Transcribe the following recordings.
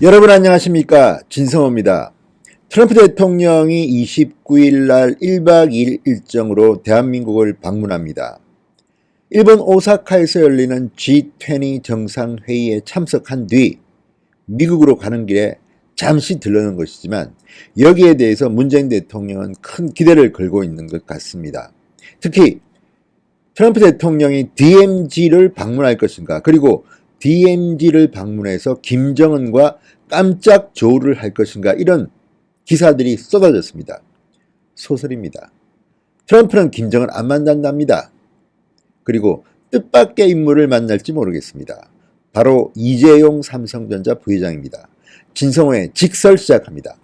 여러분 안녕하십니까, 진성호입니다. 트럼프 대통령이 29일 날 1박 2일 일정으로 대한민국을 방문합니다. 일본 오사카에서 열리는 G20 정상회의에 참석한 뒤 미국으로 가는 길에 잠시 들르는 것이지만 여기에 대해서 문재인 대통령은 큰 기대를 걸고 있는 것 같습니다. 특히 트럼프 대통령이 DMZ를 방문할 것인가, 그리고 DMZ를 방문해서 김정은과 깜짝 조우를 할 것인가, 이런 기사들이 쏟아졌습니다. 소설입니다. 트럼프는 김정은 안 만난답니다. 그리고 뜻밖의 인물을 만날지 모르겠습니다. 바로 이재용 삼성전자 부회장입니다. 진성호의 직설 시작합니다.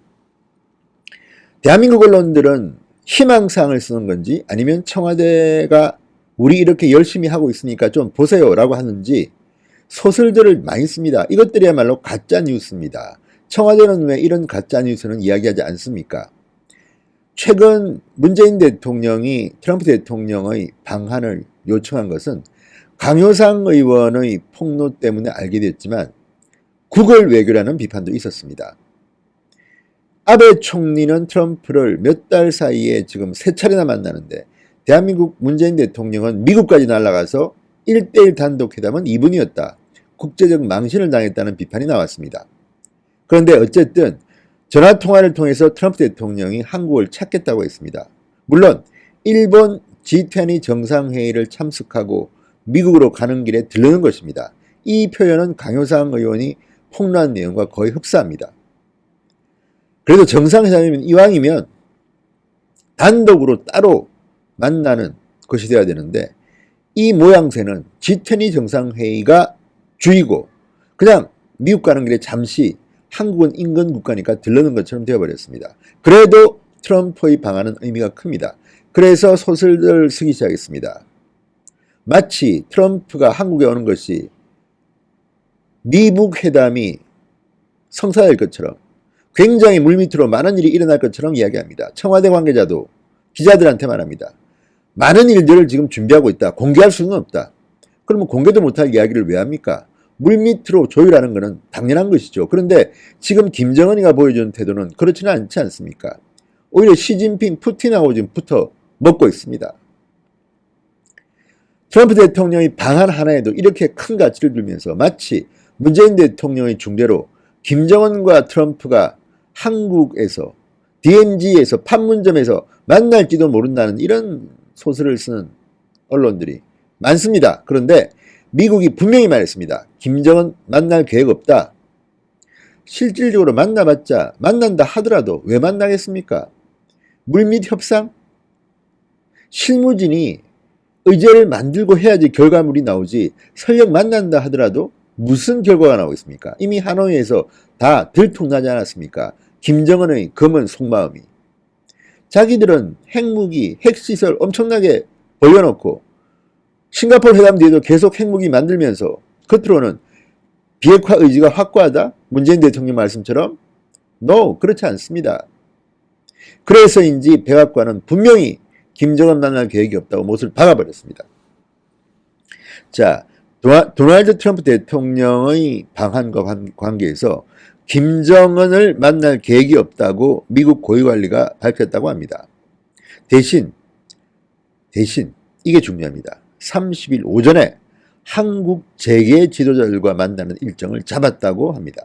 대한민국 언론들은 희망사항을 쓰는 건지 아니면 청와대가 우리 이렇게 열심히 하고 있으니까 좀 보세요 라고 하는지 소설들을 많이 씁니다. 이것들이야말로 가짜 뉴스입니다. 청와대는 왜 이런 가짜 뉴스는 이야기하지 않습니까? 최근 문재인 대통령이 트럼프 대통령의 방한을 요청한 것은 강효상 의원의 폭로 때문에 알게 됐지만 구걸 외교라는 비판도 있었습니다. 아베 총리는 트럼프를 몇 달 사이에 지금 3차례나 만나는데 대한민국 문재인 대통령은 미국까지 날아가서 1대1 단독회담은 2분이었다. 국제적 망신을 당했다는 비판이 나왔습니다. 그런데 어쨌든 전화통화를 통해서 트럼프 대통령이 한국을 찾겠다고 했습니다. 물론 일본 G20 정상회의를 참석하고 미국으로 가는 길에 들르는 것입니다. 이 표현은 강효상 의원이 폭로한 내용과 거의 흡사합니다. 그래도 정상회담이면 이왕이면 단독으로 따로 만나는 것이 되어야 되는데 이 모양새는 G20 정상회의가 주이고 그냥 미국 가는 길에 잠시 한국은 인근 국가니까 들르는 것처럼 되어버렸습니다. 그래도 트럼프의 방안은 의미가 큽니다. 그래서 소설을 쓰기 시작했습니다. 마치 트럼프가 한국에 오는 것이 미북 회담이 성사될 것처럼 굉장히 물밑으로 많은 일이 일어날 것처럼 이야기합니다. 청와대 관계자도 기자들한테 말합니다. 많은 일들을 지금 준비하고 있다. 공개할 수는 없다. 그러면 공개도 못할 이야기를 왜 합니까? 물밑으로 조율하는 것은 당연한 것이죠. 그런데 지금 김정은이가 보여주는 태도는 그렇지는 않지 않습니까? 오히려 시진핑, 푸틴하고 지금 붙어 먹고 있습니다. 트럼프 대통령이 방한 하나에도 이렇게 큰 가치를 두면서 마치 문재인 대통령의 중재로 김정은과 트럼프가 한국에서 DMZ에서 판문점에서 만날지도 모른다는 이런 소설을 쓰는 언론들이 많습니다. 그런데 미국이 분명히 말했습니다. 김정은 만날 계획 없다. 실질적으로 만나봤자 만난다 하더라도 왜 만나겠습니까? 물밑 협상? 실무진이 의제를 만들고 해야지 결과물이 나오지 설령 만난다 하더라도 무슨 결과가 나오겠습니까? 이미 하노이에서 다 들통나지 않았습니까? 김정은의 검은 속마음이. 자기들은 핵무기, 핵시설 엄청나게 벌려놓고 싱가포르 회담 뒤에도 계속 핵무기 만들면서 겉으로는 비핵화 의지가 확고하다? 문재인 대통령 말씀처럼? No, 그렇지 않습니다. 그래서인지 백악관은 분명히 김정은 만날 계획이 없다고 못을 박아버렸습니다. 자, 도널드 트럼프 대통령의 방한과 관계에서 김정은을 만날 계획이 없다고 미국 고위관리가 밝혔다고 합니다. 대신 이게 중요합니다. 30일 오전에 한국 재계 지도자들과 만나는 일정을 잡았다고 합니다.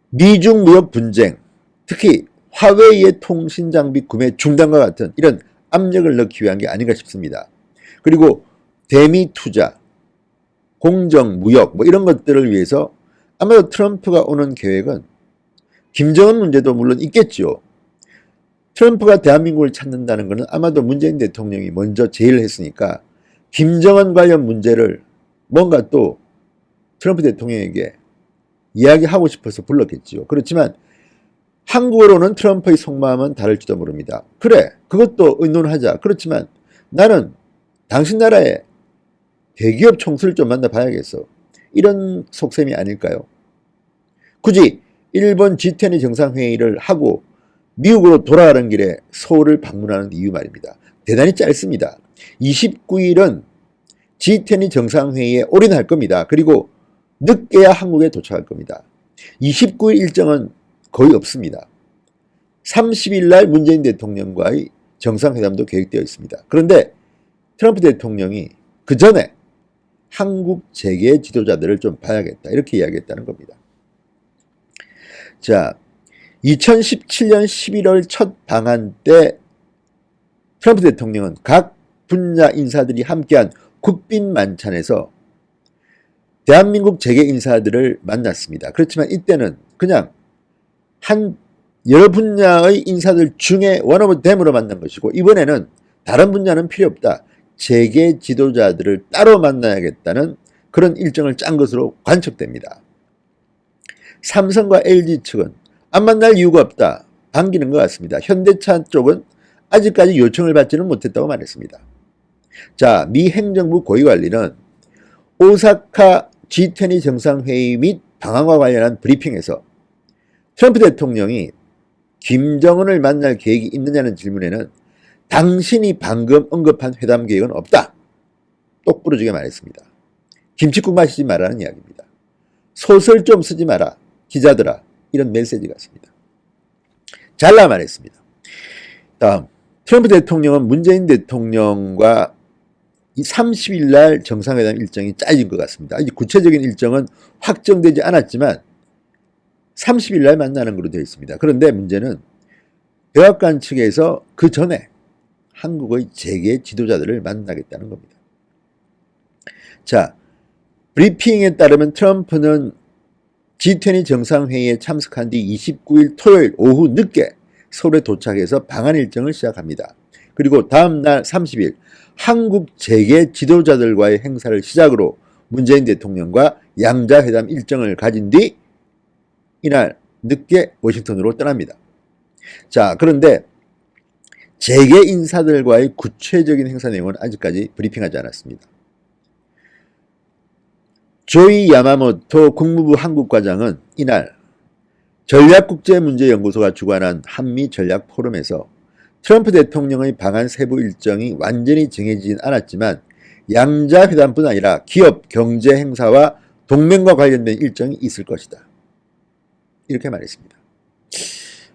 미중 무역 분쟁, 특히 화웨이의 통신장비 구매 중단과 같은 이런 압력을 넣기 위한 게 아닌가 싶습니다. 그리고 대미 투자, 공정, 무역 이런 것들을 위해서 아마도 트럼프가 오는 계획은 김정은 문제도 물론 있겠죠. 트럼프가 대한민국을 찾는다는 것은 아마도 문재인 대통령이 먼저 제의를 했으니까 김정은 관련 문제를 뭔가 또 트럼프 대통령에게 이야기하고 싶어서 불렀겠지요. 그렇지만 한국으로는 트럼프의 속마음은 다를지도 모릅니다. 그래, 그것도 의논하자. 그렇지만 나는 당신 나라에 대기업 총수를 좀 만나봐야겠어. 이런 속셈이 아닐까요? 굳이 일본 G20 정상회의를 하고 미국으로 돌아가는 길에 서울을 방문하는 이유 말입니다. 대단히 짧습니다. 29일은 G20 정상회의에 올인할 겁니다. 그리고 늦게야 한국에 도착할 겁니다. 29일 일정은 거의 없습니다. 30일 날 문재인 대통령과의 정상회담도 계획되어 있습니다. 그런데 트럼프 대통령이 그 전에 한국 재계 지도자들을 좀 봐야겠다 이렇게 이야기했다는 겁니다. 자, 2017년 11월 첫 방한 때 트럼프 대통령은 각 분야 인사들이 함께한 국빈 만찬에서 대한민국 재계 인사들을 만났습니다. 그렇지만 이때는 그냥 여러 분야의 인사들 중에 원 오브 댐으로 만난 것이고, 이번에는 다른 분야는 필요 없다, 재계 지도자들을 따로 만나야겠다는 그런 일정을 짠 것으로 관측됩니다. 삼성과 LG 측은 안 만날 이유가 없다, 반기는 것 같습니다. 현대차 쪽은 아직까지 요청을 받지는 못했다고 말했습니다. 자, 미 행정부 고위관리는 오사카 G20 정상회의 및 방한과 관련한 브리핑에서 트럼프 대통령이 김정은을 만날 계획이 있느냐는 질문에는 당신이 방금 언급한 회담 계획은 없다, 똑부러지게 말했습니다. 김칫국 마시지 말라는 이야기입니다. 소설 좀 쓰지 마라 기자들아, 이런 메시지 같습니다. 잘라 말했습니다. 다음, 트럼프 대통령은 문재인 대통령과 이 30일 날 정상회담 일정이 짜진 것 같습니다. 아직 구체적인 일정은 확정되지 않았지만 30일 날 만나는 걸로 되어 있습니다. 그런데 문제는 백악관 측에서 그 전에 한국의 재계 지도자들을 만나겠다는 겁니다. 자, 브리핑에 따르면 트럼프는 G20 정상회의에 참석한 뒤 29일 토요일 오후 늦게 서울에 도착해서 방한 일정을 시작합니다. 그리고 다음 날 30일 한국 재계 지도자들과의 행사를 시작으로 문재인 대통령과 양자회담 일정을 가진 뒤 이날 늦게 워싱턴으로 떠납니다. 자, 그런데 재계 인사들과의 구체적인 행사 내용은 아직까지 브리핑하지 않았습니다. 조이 야마모토 국무부 한국과장은 이날 전략국제문제연구소가 주관한 한미 전략 포럼에서 트럼프 대통령의 방한 세부 일정이 완전히 정해지진 않았지만 양자회담뿐 아니라 기업, 경제 행사와 동맹과 관련된 일정이 있을 것이다, 이렇게 말했습니다.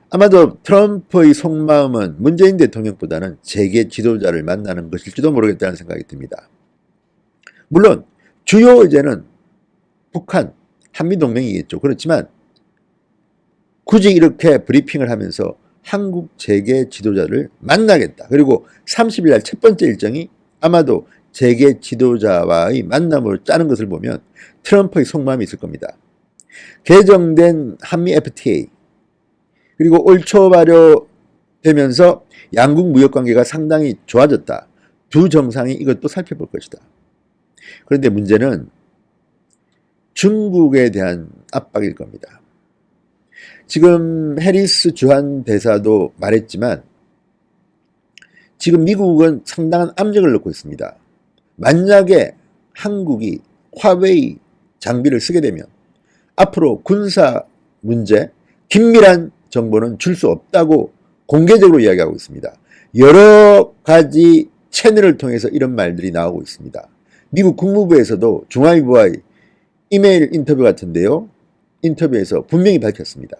아마도 트럼프의 속마음은 문재인 대통령보다는 재계 지도자를 만나는 것일지도 모르겠다는 생각이 듭니다. 물론 주요 의제는 북한, 한미동맹이겠죠. 그렇지만 굳이 이렇게 브리핑을 하면서 한국 재계 지도자를 만나겠다, 그리고 30일 날 첫 번째 일정이 아마도 재계 지도자와의 만남으로 짜는 것을 보면 트럼프의 속마음이 있을 겁니다. 개정된 한미 FTA, 그리고 올 초 발효되면서 양국 무역관계가 상당히 좋아졌다, 두 정상이 이것도 살펴볼 것이다. 그런데 문제는 중국에 대한 압박일 겁니다. 지금 해리스 주한 대사도 말했지만 지금 미국은 상당한 압력을 넣고 있습니다. 만약에 한국이 화웨이 장비를 쓰게 되면 앞으로 군사 문제, 긴밀한 정보는 줄 수 없다고 공개적으로 이야기하고 있습니다. 여러 가지 채널을 통해서 이런 말들이 나오고 있습니다. 미국 국무부에서도 중앙일보와의 이메일 인터뷰 같은데요, 인터뷰에서 분명히 밝혔습니다.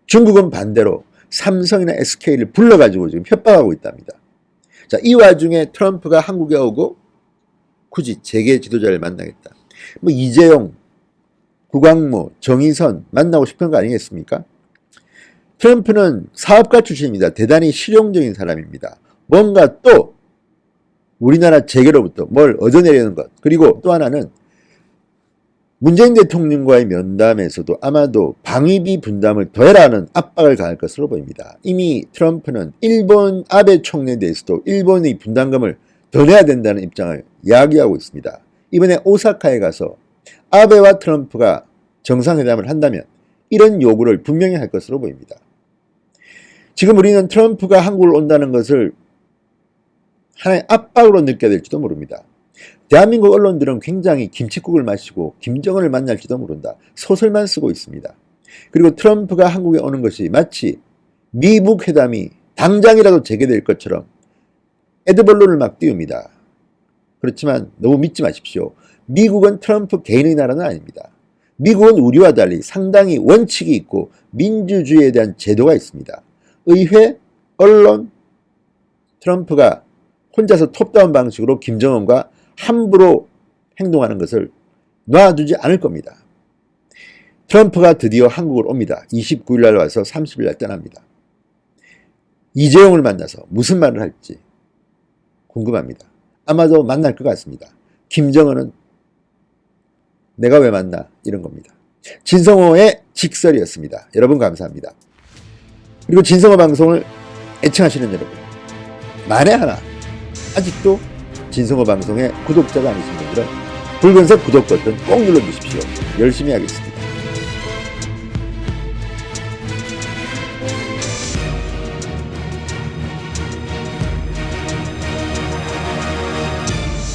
중국은 반대로 삼성이나 SK를 불러가지고 지금 협박하고 있답니다. 자, 이 와중에 트럼프가 한국에 오고 굳이 재계 지도자를 만나겠다, 뭐 이재용, 구광모, 정의선 만나고 싶은 거 아니겠습니까? 트럼프는 사업가 출신입니다. 대단히 실용적인 사람입니다. 뭔가 또 우리나라 재계로부터 뭘 얻어내려는 것, 그리고 또 하나는 문재인 대통령과의 면담에서도 아마도 방위비 분담을 더해라는 압박을 가할 것으로 보입니다. 이미 트럼프는 일본 아베 총리에 대해서도 일본의 분담금을 더 내야 된다는 입장을 이야기하고 있습니다. 이번에 오사카에 가서 아베와 트럼프가 정상회담을 한다면 이런 요구를 분명히 할 것으로 보입니다. 지금 우리는 트럼프가 한국을 온다는 것을 하나의 압박으로 느껴야 될지도 모릅니다. 대한민국 언론들은 굉장히 김칫국을 마시고 김정은을 만날지도 모른다, 소설만 쓰고 있습니다. 그리고 트럼프가 한국에 오는 것이 마치 미북 회담이 당장이라도 재개될 것처럼 애드벌룬을 막 띄웁니다. 그렇지만 너무 믿지 마십시오. 미국은 트럼프 개인의 나라는 아닙니다. 미국은 우리와 달리 상당히 원칙이 있고 민주주의에 대한 제도가 있습니다. 의회, 언론, 트럼프가 혼자서 톱다운 방식으로 김정은과 함부로 행동하는 것을 놔두지 않을 겁니다. 트럼프가 드디어 한국을 옵니다. 29일 날 와서 30일 날 떠납니다. 이재용을 만나서 무슨 말을 할지 궁금합니다. 아마도 만날 것 같습니다. 김정은은 내가 왜 만나? 이런 겁니다. 진성호의 직설이었습니다. 여러분 감사합니다. 그리고 진성호 방송을 애청하시는 여러분, 만에 하나 아직도 진성호 방송의 구독자가 아니신 분들은 붉은색 구독 버튼 꼭 눌러주십시오. 열심히 하겠습니다.